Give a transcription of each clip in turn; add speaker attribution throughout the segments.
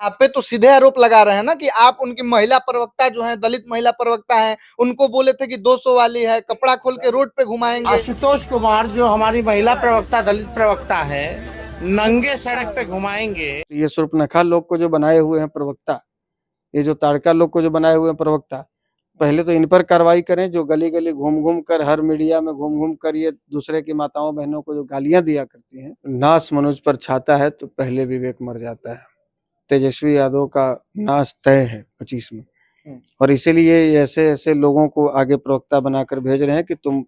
Speaker 1: आप पे तो सीधे आरोप लगा रहे हैं ना कि आप उनकी महिला प्रवक्ता जो है, दलित महिला प्रवक्ता है, उनको बोले थे कि 200 वाली है, कपड़ा खोल के रोड पे घुमाएंगे।
Speaker 2: आशुतोष कुमार जो हमारी महिला प्रवक्ता दलित प्रवक्ता है, नंगे सड़क पे घुमाएंगे।
Speaker 3: ये शूर्पणखा लोग को जो बनाए हुए हैं प्रवक्ता, ये जो ताड़का लोग को जो बनाए हुए हैं प्रवक्ता, पहले तो इन पर कार्रवाई करें। जो गली गली घूम घूम कर, हर मीडिया में घूम घूम कर ये दूसरे की माताओं बहनों को जो गालियां दिया करती हैं, नाश मनुज पर छाता है तो पहले विवेक मर जाता है। तेजस्वी यादव का नाश तय है 25 में, और इसीलिए ऐसे ऐसे लोगों को आगे प्रवक्ता बनाकर भेज रहे हैं कि तुम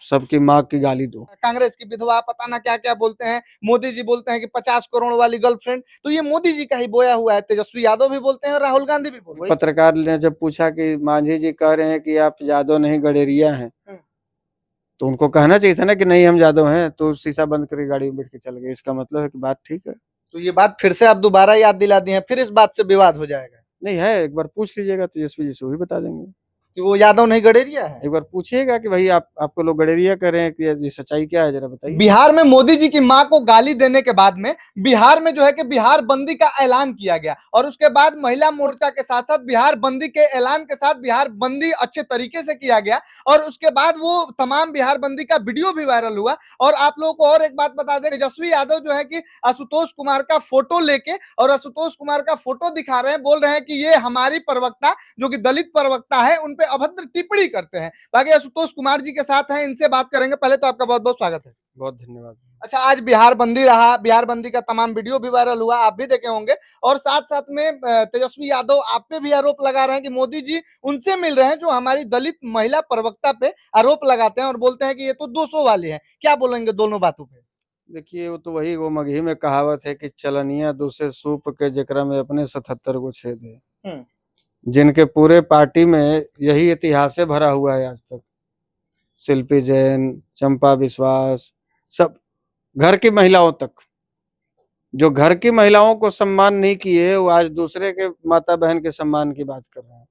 Speaker 3: सबकी माँ की गाली दो।
Speaker 1: कांग्रेस की विधवा पता ना क्या क्या बोलते हैं, मोदी जी बोलते हैं कि 50 करोड़ वाली गर्लफ्रेंड, तो ये मोदी जी का ही बोया हुआ है। तेजस्वी यादव भी बोलते हैं और राहुल गांधी भी बोलते हैं।
Speaker 3: पत्रकार ने जब पूछा कि मांझी जी कह रहे हैं कि आप यादव नहीं गडेरिया हैं, तो उनको कहना चाहिए था ना कि नहीं हम यादव हैं, तो शीशा बंद करके गाड़ी में बैठ के चल गए। इसका मतलब है कि बात ठीक है।
Speaker 1: तो ये बात फिर से आप दोबारा याद दिला दी है, फिर इस बात से विवाद हो जाएगा
Speaker 3: नहीं है, एक बार पूछ लीजिएगा तेजस्वी जी से, वही बता देंगे
Speaker 1: कि वो यादव नहीं गडेरिया है।
Speaker 3: एक बार पूछिएगा कि भाई आपको लोग गडेरिया कर रहे हैं कि ये सच्चाई क्या है, जरा बताइए।
Speaker 1: बिहार में मोदी जी की मां को गाली देने के बाद में बिहार में जो है कि बिहार बंदी का ऐलान किया गया, और उसके बाद महिला मोर्चा के साथ साथ बिहार बंदी के ऐलान के साथ बिहार बंदी अच्छे तरीके से किया गया, और उसके बाद वो तमाम बिहार बंदी का वीडियो भी वायरल हुआ। और आप लोगों को और एक बात बता दें, तेजस्वी यादव जो है कि आशुतोष कुमार का फोटो लेके और आशुतोष कुमार का फोटो दिखा रहे हैं, बोल रहे हैं कि ये हमारी प्रवक्ता जो कि दलित प्रवक्ता है उन पे अभद्र टिप्पणी करते हैं। बाकी आशुतोष कुमार जी के साथ हैं, इनसे बात करेंगे। पहले तो आपका बहुत बहुत स्वागत है।
Speaker 3: बहुत धन्यवाद।
Speaker 1: अच्छा, आज बिहार बंदी रहा, बिहार बंदी का तमाम वीडियो भी वायरल हुआ, आप भी देखे होंगे। और साथ साथ में तेजस्वी यादव आप पे भी आरोप लगा रहे हैं कि मोदी जी उनसे मिल रहे हैं जो हमारी दलित महिला प्रवक्ता पे आरोप लगाते हैं और बोलते हैं कि ये तो 200 वाली है। क्या बोलेंगे दोनों बातों पे?
Speaker 3: देखिए, वो तो वही वो मगही में कहावत है कि चलनिया दूसरे सूप के जेकरा में अपने 77 को छेद है। जिनके पूरे पार्टी में यही इतिहास से भरा हुआ है आज तक। शिल्पी जैन, चंपा विश्वास, सब घर की महिलाओं तक, जो घर की महिलाओं को सम्मान नहीं किए, वो आज दूसरे के माता बहन के सम्मान की बात कर रहे हैं।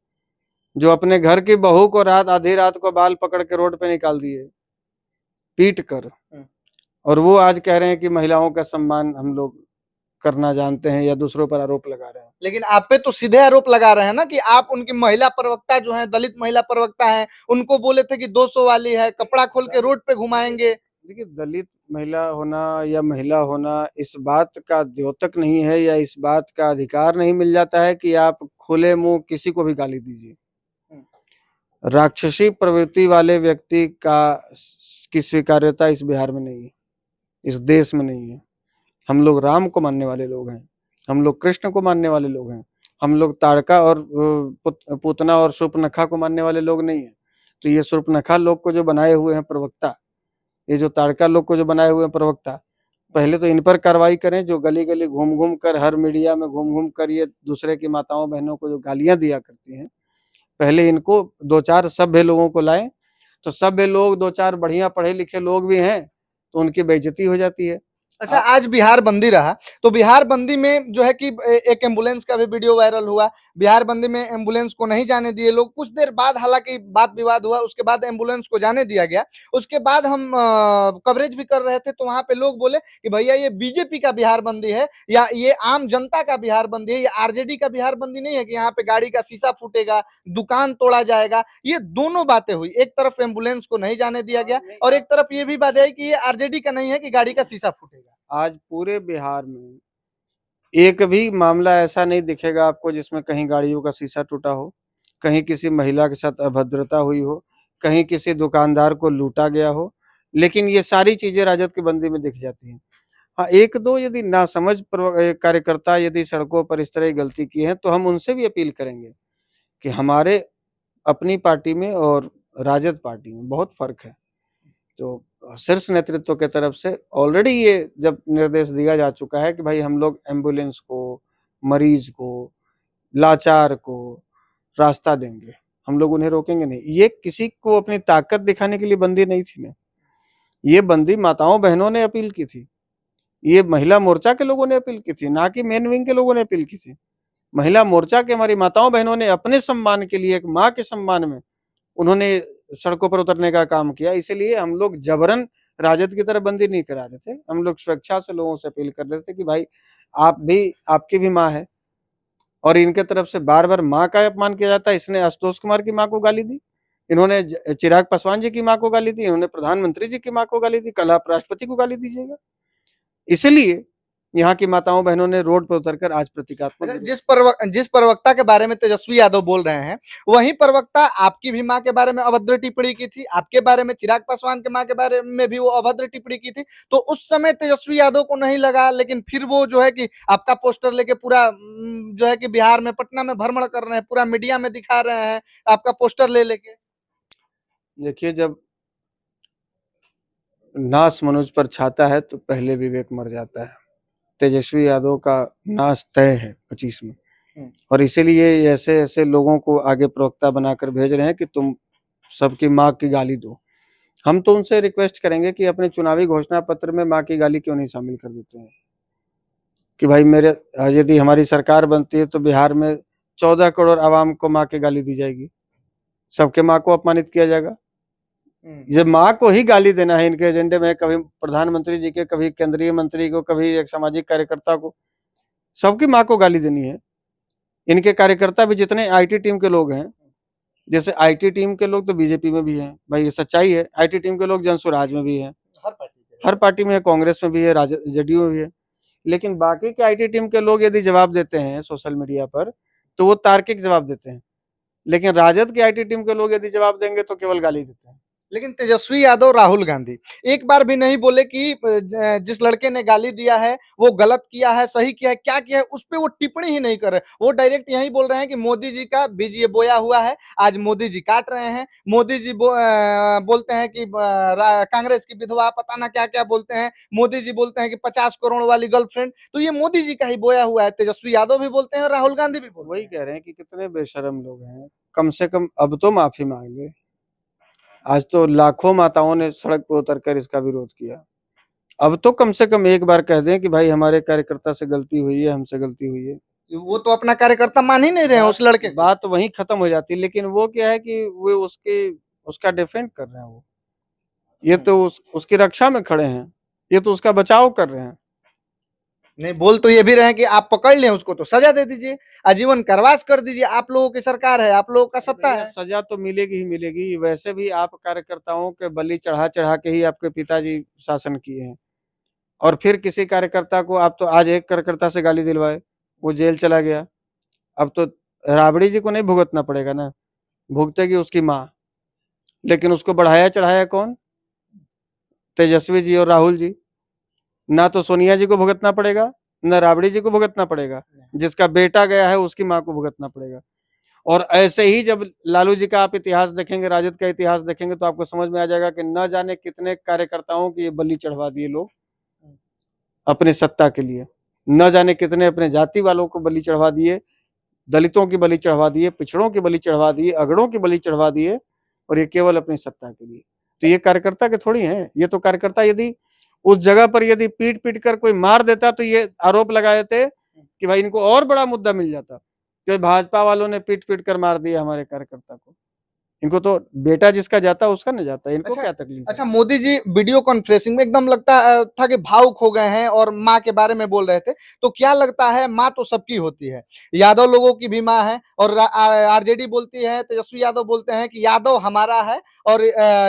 Speaker 3: जो अपने घर की बहू को आधी रात को बाल पकड़ के रोड पे निकाल दिए पीट कर, और वो आज कह रहे हैं कि महिलाओं का सम्मान हम लोग करना जानते हैं, या दूसरों पर आरोप लगा रहे हैं।
Speaker 1: लेकिन आप पे तो सीधे आरोप लगा रहे हैं ना कि आप उनकी महिला प्रवक्ता जो है, दलित महिला प्रवक्ता है, उनको बोले थे कि 200 वाली है, कपड़ा खोल के रोड पे घुमाएंगे।
Speaker 3: देखिए, दलित महिला होना या महिला होना इस बात का द्योतक नहीं है, या इस बात का अधिकार नहीं मिल जाता है कि आप खुले मुंह किसी को भी गाली दीजिए। राक्षसी प्रवृत्ति वाले व्यक्ति की स्वीकार्यता इस बिहार में नहीं है, इस देश में नहीं है। हम लोग राम को मानने वाले लोग हैं, हम लोग कृष्ण को मानने वाले लोग हैं, हम लोग ताड़का और पूतना और शूर्पणखा को मानने वाले लोग नहीं है। तो ये शूर्पणखा लोग को जो बनाए हुए हैं प्रवक्ता, ये जो ताड़का लोग को जो बनाए हुए हैं प्रवक्ता, पहले तो इन पर कार्रवाई करें। जो गली गली घूम घूम कर, हर मीडिया में घूम घूम कर ये दूसरे की माताओं बहनों को जो गालियां दिया करती हैं, पहले इनको 2-4 सभ्य लोगों को लाएं। तो सभ्य लोग 2-4 बढ़िया पढ़े लिखे लोग भी हैं, तो उनकी बेइज्जती हो जाती है।
Speaker 1: अच्छा, आज बिहार बंदी रहा, तो बिहार बंदी में जो है कि एक एम्बुलेंस का भी वीडियो वायरल हुआ। बिहार बंदी में एम्बुलेंस को नहीं जाने दिए लोग, कुछ देर बाद हालांकि बात विवाद हुआ, उसके बाद एम्बुलेंस को जाने दिया गया। उसके बाद हम कवरेज भी कर रहे थे, तो वहां पे लोग बोले कि भैया ये बीजेपी का बिहार बंदी है, या ये आम जनता का बिहार बंदी है, ये आरजेडी का बिहार बंदी नहीं है कि यहाँ पे गाड़ी का शीशा फूटेगा, दुकान तोड़ा जाएगा। ये दोनों बातें हुई, एक तरफ एम्बुलेंस को नहीं जाने दिया गया और एक तरफ ये भी बात आई कि ये आरजेडी का नहीं है कि गाड़ी का शीशा फूटेगा।
Speaker 3: आज पूरे बिहार में एक भी मामला ऐसा नहीं दिखेगा आपको जिसमें कहीं गाड़ियों का शीशा टूटा हो, कहीं किसी महिला के साथ अभद्रता हुई हो, कहीं किसी दुकानदार को लूटा गया हो। लेकिन ये सारी चीजें राजद की बंदी में दिख जाती हैं। हाँ, एक दो यदि नासमझ कार्यकर्ता यदि सड़कों पर इस तरह की गलती की है, तो हम उनसे भी अपील करेंगे कि हमारे अपनी पार्टी में और राजद पार्टी में बहुत फर्क है। तो शीर्ष नेतृत्व के तरफ से ऑलरेडी ये जब निर्देश दिया जा चुका है कि भाई हम लोग एम्बुलेंस को, मरीज को, लाचार को रास्ता देंगे, हम लोग उन्हें रोकेंगे नहीं। ये किसी को अपनी ताकत दिखाने के लिए बंदी नहीं थी ना, ये बंदी माताओं बहनों ने अपील की थी, ये महिला मोर्चा के लोगों ने अपील की थी, ना कि मेन विंग के लोगों ने अपील की थी। महिला मोर्चा के हमारी माताओं बहनों ने अपने सम्मान के लिए, एक माँ के सम्मान में उन्होंने सड़कों पर उतरने का काम किया। इसीलिए हम लोग जबरन राजद की तरह बंदी नहीं करा रहे थे, हम लोग स्वेच्छा से लोगों से अपील कर रहे थे कि भाई आप भी, आपकी भी माँ है, और इनके तरफ से बार बार माँ का अपमान किया जाता है। इसने आशुतोष कुमार की माँ को गाली दी, इन्होंने चिराग पासवान जी की माँ को गाली दी, इन्होंने प्रधानमंत्री जी की माँ को गाली दी, कल आप राष्ट्रपति को गाली दीजिएगा। इसलिए यहाँ की माताओं बहनों ने रोड पर उतरकर आज प्रतीकात्मक
Speaker 1: जिस प्रवक्ता के बारे में तेजस्वी यादव बोल रहे हैं, वही प्रवक्ता आपकी भी माँ के बारे में अभद्र टिप्पणी की थी, आपके बारे में चिराग पासवान के माँ के बारे में भी वो अभद्र टिप्पणी की थी। तो उस समय तेजस्वी यादव को नहीं लगा, लेकिन फिर वो जो है कि आपका पोस्टर लेके पूरा जो है कि बिहार में, पटना में भ्रमण कर रहे हैं, पूरा मीडिया में दिखा रहे हैं आपका पोस्टर ले लेके।
Speaker 3: देखिए, जब नाश मनुज पर छाता है तो पहले विवेक मर जाता है। तेजस्वी यादव का नाश तय है 25 में, और इसीलिए ऐसे ऐसे लोगों को आगे प्रवक्ता बनाकर भेज रहे हैं कि तुम सबकी माँ की गाली दो। हम तो उनसे रिक्वेस्ट करेंगे कि अपने चुनावी घोषणा पत्र में माँ की गाली क्यों नहीं शामिल कर देते हैं कि भाई यदि हमारी सरकार बनती है तो बिहार में 14 करोड़ आवाम को माँ की गाली दी जाएगी, सबके माँ को अपमानित किया जाएगा। ये माँ को ही गाली देना है इनके एजेंडे में, कभी प्रधानमंत्री जी के, कभी केंद्रीय मंत्री को, कभी एक सामाजिक कार्यकर्ता को, सबकी माँ को गाली देनी है। इनके कार्यकर्ता भी जितने आईटी टीम के लोग हैं, जैसे आईटी टीम के लोग तो बीजेपी में भी हैं, भाई ये सच्चाई है। आईटी टीम के लोग जनसुराज में भी हैं, हर पार्टी में है, कांग्रेस में भी है, जेडीयू में भी है। लेकिन बाकी के आईटी टीम के लोग यदि जवाब देते हैं सोशल मीडिया पर तो वो तार्किक जवाब देते हैं, लेकिन राजद की आईटी टीम के लोग यदि जवाब देंगे तो केवल गाली देते हैं।
Speaker 1: लेकिन तेजस्वी यादव, राहुल गांधी एक बार भी नहीं बोले कि जिस लड़के ने गाली दिया है वो गलत किया है, सही किया है, क्या किया है, उस पर वो टिप्पणी ही नहीं कर रहे। वो डायरेक्ट यही बोल रहे हैं कि मोदी जी का बीज ये बोया हुआ है, आज मोदी जी काट रहे हैं। मोदी जी बोलते हैं कि कांग्रेस की विधवा, पता ना क्या क्या बोलते हैं। मोदी जी बोलते हैं कि 50 करोड़ वाली गर्लफ्रेंड, तो ये मोदी जी का ही बोया हुआ है। तेजस्वी यादव भी बोलते हैं और राहुल गांधी भी बोलते हैं।
Speaker 3: वही कह रहे हैं कि कितने बेशरम लोग हैं, कम से कम अब तो माफी मांगे। आज तो लाखों माताओं ने सड़क पर उतरकर इसका विरोध किया। अब तो कम से कम एक बार कह दें कि भाई हमारे कार्यकर्ता से गलती हुई है, हमसे गलती हुई है।
Speaker 1: वो तो अपना कार्यकर्ता मान ही नहीं रहे हैं उस लड़के को।
Speaker 3: बात वहीं खत्म हो जाती है। लेकिन वो क्या है कि वो उसका डिफेंड कर रहे हैं। वो ये तो उसकी रक्षा में खड़े हैं, ये तो उसका बचाव कर रहे हैं।
Speaker 1: नहीं, बोल तो ये भी रहे हैं कि आप पकड़ लें उसको तो सजा दे दीजिए, आजीवन कारावास कर दीजिए। आप लोगों की सरकार है, आप लोगों का सत्ता है।
Speaker 3: सजा तो मिलेगी ही मिलेगी। वैसे भी आप कार्यकर्ताओं के बलि चढ़ा चढ़ा के ही आपके पिताजी शासन किए हैं, और फिर किसी कार्यकर्ता को आप तो आज एक कार्यकर्ता से गाली दिलवाए, वो जेल चला गया। अब तो राबड़ी जी को नहीं भुगतना पड़ेगा ना, भुगतेगी उसकी माँ। लेकिन उसको बढ़ाया चढ़ाया कौन? तेजस्वी जी और राहुल जी। ना तो सोनिया जी को भुगतना पड़ेगा, ना राबड़ी जी को भुगतना पड़ेगा, जिसका बेटा गया है उसकी माँ को भुगतना पड़ेगा। और ऐसे ही जब लालू जी का आप इतिहास देखेंगे, राजद का इतिहास देखेंगे, तो आपको समझ में आ जाएगा कि न जाने कितने कार्यकर्ताओं की ये बलि चढ़वा दिए लोग अपनी सत्ता के लिए। न जाने कितने अपने जाति वालों को बलि चढ़वा दिए, दलितों की बलि चढ़वा दिए, पिछड़ों की बलि चढ़वा दिए, अगड़ों की बलि चढ़वा दिए, और ये केवल अपनी सत्ता के लिए। तो ये कार्यकर्ता के थोड़ी हैं। ये तो कार्यकर्ता यदि उस जगह पर यदि पीट पीट कर कोई मार देता तो ये आरोप लगाए थे कि भाई इनको और बड़ा मुद्दा मिल जाता कि भाजपा वालों ने पीट पीट कर मार दिया हमारे कार्यकर्ता को। इनको तो बेटा जिसका जाता उसका न जाता, इनको क्या तकलीफ?
Speaker 1: अच्छा, मोदी जी वीडियो कॉन्फ्रेंसिंग में एकदम लगता था कि भावुक हो गए हैं और माँ के बारे में बोल रहे थे। तो क्या लगता है, माँ तो सबकी होती है, यादव लोगों की भी माँ है, और आरजेडी बोलती है, तेजस्वी यादव बोलते हैं कि यादव हमारा है और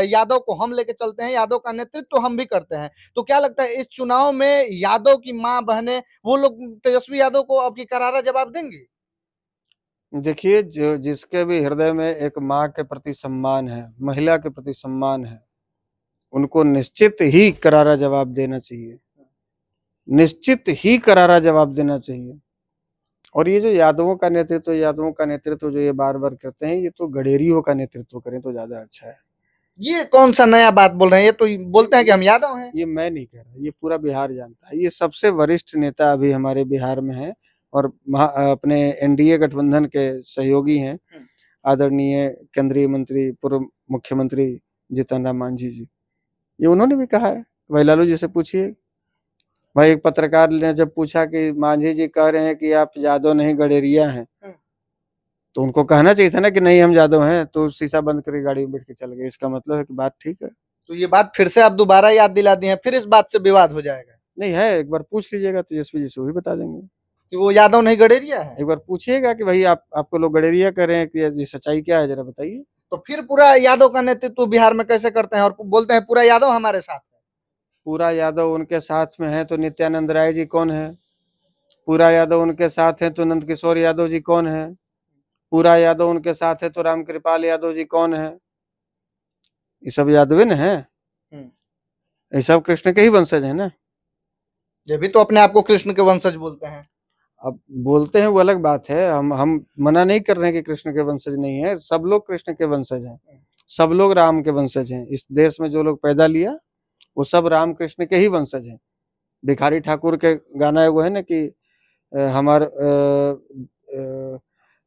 Speaker 1: यादव को हम लेके चलते हैं, यादव का नेतृत्व हम भी करते हैं। तो क्या लगता है इस चुनाव में यादव की माँ बहनें, वो लोग तेजस्वी यादव को अब की करारा जवाब देंगी?
Speaker 3: देखिए, जो जिसके भी हृदय में एक माँ के प्रति सम्मान है, महिला के प्रति सम्मान है, उनको निश्चित ही करारा जवाब देना चाहिए, निश्चित ही करारा जवाब देना चाहिए। और ये जो यादवों का नेतृत्व जो ये बार बार करते हैं, ये तो गडेरियों का नेतृत्व करें तो ज्यादा अच्छा है।
Speaker 1: ये कौन सा नया बात बोल रहे हैं? ये तो बोलते हैं कि हम यादव हैं।
Speaker 3: ये मैं नहीं कह रहा, ये पूरा बिहार जानता है। ये सबसे वरिष्ठ नेता अभी हमारे बिहार में है, और अपने एनडीए गठबंधन के सहयोगी हैं, आदरणीय केंद्रीय मंत्री, पूर्व मुख्यमंत्री जीतन राम मांझी जी। ये उन्होंने भी कहा है। भाई लालू जी से पूछिए। भाई एक पत्रकार ने जब पूछा कि मांझी जी कह रहे हैं कि आप यादव नहीं गडेरिया हैं, तो उनको कहना चाहिए था ना कि नहीं हम यादव हैं, तो शीशा बंद करके गाड़ी में बैठ के चल गए। इसका मतलब है कि बात ठीक है।
Speaker 1: तो ये बात फिर से आप दोबारा याद दिला दी हैं, फिर इस बात से विवाद हो जाएगा।
Speaker 3: नहीं है, एक बार पूछ लीजिएगा तेजस्वी जी से, वो भी बता देंगे।
Speaker 1: कि वो यादव नहीं गडेरिया है।
Speaker 3: एक बार पूछिएगा कि भाई आपको लोग गडेरिया कर रहे हैं कि ये सच्चाई क्या है, जरा बताइए।
Speaker 1: तो फिर पूरा यादव का नेतृत्व बिहार में कैसे करते हैं और बोलते हैं पूरा यादव हमारे साथ है।
Speaker 3: पूरा यादव उनके साथ में है तो नित्यानंद राय जी कौन है? पूरा यादव उनके साथ है तो नंदकिशोर यादव जी कौन है? पूरा यादव उनके साथ है तो रामकृपाल यादव जी कौन है? ये सब यादवे न है, ये सब कृष्ण के ही वंशज है ना।
Speaker 1: ये भी तो अपने आप को कृष्ण के वंशज बोलते हैं।
Speaker 3: अब बोलते हैं वो अलग बात है, हम मना नहीं कर रहे हैं कि कृष्ण के वंशज नहीं है, सब लोग कृष्ण के वंशज हैं, सब लोग राम के वंशज हैं। इस देश में जो लोग पैदा लिया वो सब राम कृष्ण के ही वंशज हैं। भिखारी ठाकुर के गाना वो है ना कि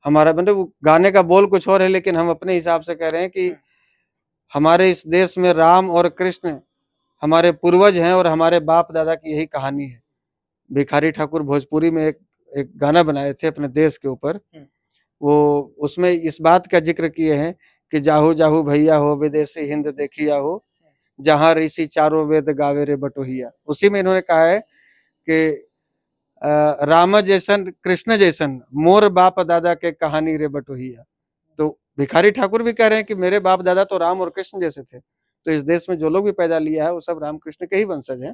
Speaker 3: हमारा मतलब वो गाने का बोल कुछ और है, लेकिन हम अपने हिसाब से कह रहे हैं कि हमारे इस देश में राम और कृष्ण हमारे पूर्वज हैं और हमारे बाप दादा की यही कहानी है। भिखारी ठाकुर भोजपुरी में एक गाना बनाए थे अपने देश के ऊपर, वो उसमें इस बात का जिक्र किए हैं कि जाहू जाहू भैया हो विदेशी हिंद देखिया हो, जहां ऋषि चारों वेद गावे रे बटोहिया। उसी में इन्होंने कहा है कि राम जैसन कृष्ण जैसन मोर बाप दादा के कहानी रे बटोहिया। तो भिखारी ठाकुर भी कह रहे हैं कि मेरे बाप दादा तो राम और कृष्ण जैसे थे, तो इस देश में जो लोग भी पैदा लिया है वो सब राम कृष्ण के ही वंशज हैं।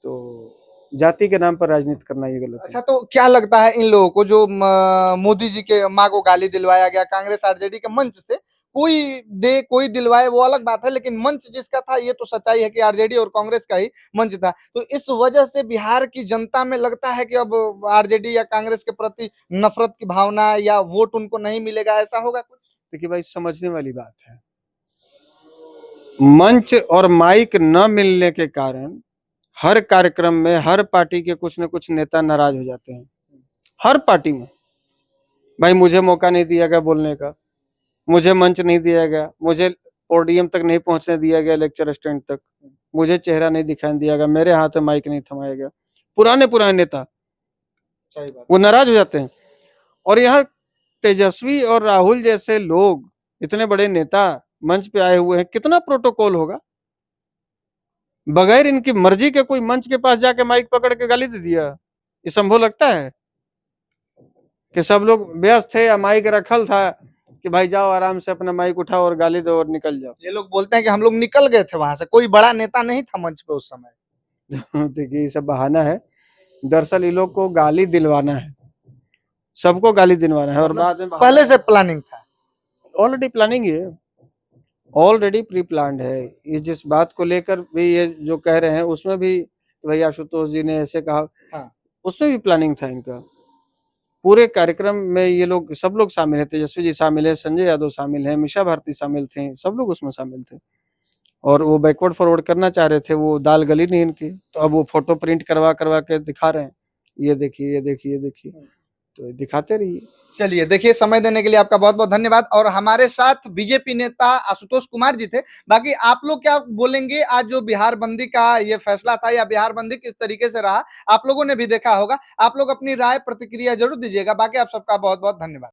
Speaker 3: तो जाति के नाम पर राजनीति करना ये गलत है।
Speaker 1: अच्छा, तो क्या लगता है इन लोगों को जो मोदी जी के माँ को गाली दिलवाया गया कांग्रेस आरजेडी के मंच से, कोई दे कोई दिलवाए वो अलग बात है, लेकिन मंच जिसका था ये तो सच्चाई है कि आरजेडी और कांग्रेस का ही मंच था। तो इस वजह से बिहार की जनता में लगता है कि अब आरजेडी या कांग्रेस के प्रति नफरत की भावना या वोट उनको नहीं मिलेगा, ऐसा होगा कुछ?
Speaker 3: देखिए भाई, समझने वाली बात है, मंच और माइक न मिलने के कारण हर कार्यक्रम में हर पार्टी के कुछ न कुछ नेता नाराज हो जाते हैं। हर पार्टी में भाई मुझे मौका नहीं दिया गया बोलने का, मुझे मंच नहीं दिया गया, मुझे पोडियम तक नहीं पहुंचने दिया गया, लेक्चर स्टैंड तक मुझे चेहरा नहीं दिखाई दिया गया, मेरे हाथ में माइक नहीं थमाया गया। पुराने नेता वो नाराज हो जाते हैं। और यहाँ तेजस्वी और राहुल जैसे लोग, इतने बड़े नेता मंच पे आए हुए हैं, कितना प्रोटोकॉल होगा? बगैर इनकी मर्जी के कोई मंच के पास जाके माइक पकड़ के गाली दे दिया, ये संभव लगता है? कि सब लोग व्यस्त थे या माइक रखल था कि भाई जाओ आराम से अपना माइक उठाओ और गाली दो और निकल जाओ।
Speaker 1: ये लोग बोलते हैं कि हम लोग निकल गए थे वहां से, कोई बड़ा नेता नहीं था मंच पे उस समय।
Speaker 3: देखिए ये सब बहाना है, दरअसल ये लोग को गाली दिलवाना है, सबको गाली दिलवाना है और बाद में
Speaker 1: पहले से प्लानिंग था,
Speaker 3: ऑलरेडी प्लानिंग है, ऑलरेडी प्री प्लान्ड है। ये जिस बात को लेकर भी ये जो कह रहे हैं उसमें भी भाई आशुतोष जी ने ऐसे कहा,
Speaker 1: हाँ।
Speaker 3: उसमें भी प्लानिंग था इनका। पूरे कार्यक्रम में ये लोग सब लोग शामिल है, तेजस्वी जी शामिल है, संजय यादव शामिल है, मीशा भारती शामिल थे, सब लोग उसमें शामिल थे। और वो बैकवर्ड फॉरवर्ड करना चाह रहे थे, वो दाल गली नहीं इनकी, तो अब वो फोटो प्रिंट करवा करवा के दिखा रहे हैं, ये देखिए ये देखिए ये देखिए, तो दिखाते रहिए।
Speaker 1: चलिए, देखिए समय देने के लिए आपका बहुत बहुत धन्यवाद। और हमारे साथ बीजेपी नेता आशुतोष कुमार जी थे। बाकी आप लोग क्या बोलेंगे, आज जो बिहार बंदी का ये फैसला था या बिहार बंदी किस तरीके से रहा, आप लोगों ने भी देखा होगा। आप लोग अपनी राय प्रतिक्रिया जरूर दीजिएगा। बाकी आप सबका बहुत बहुत धन्यवाद।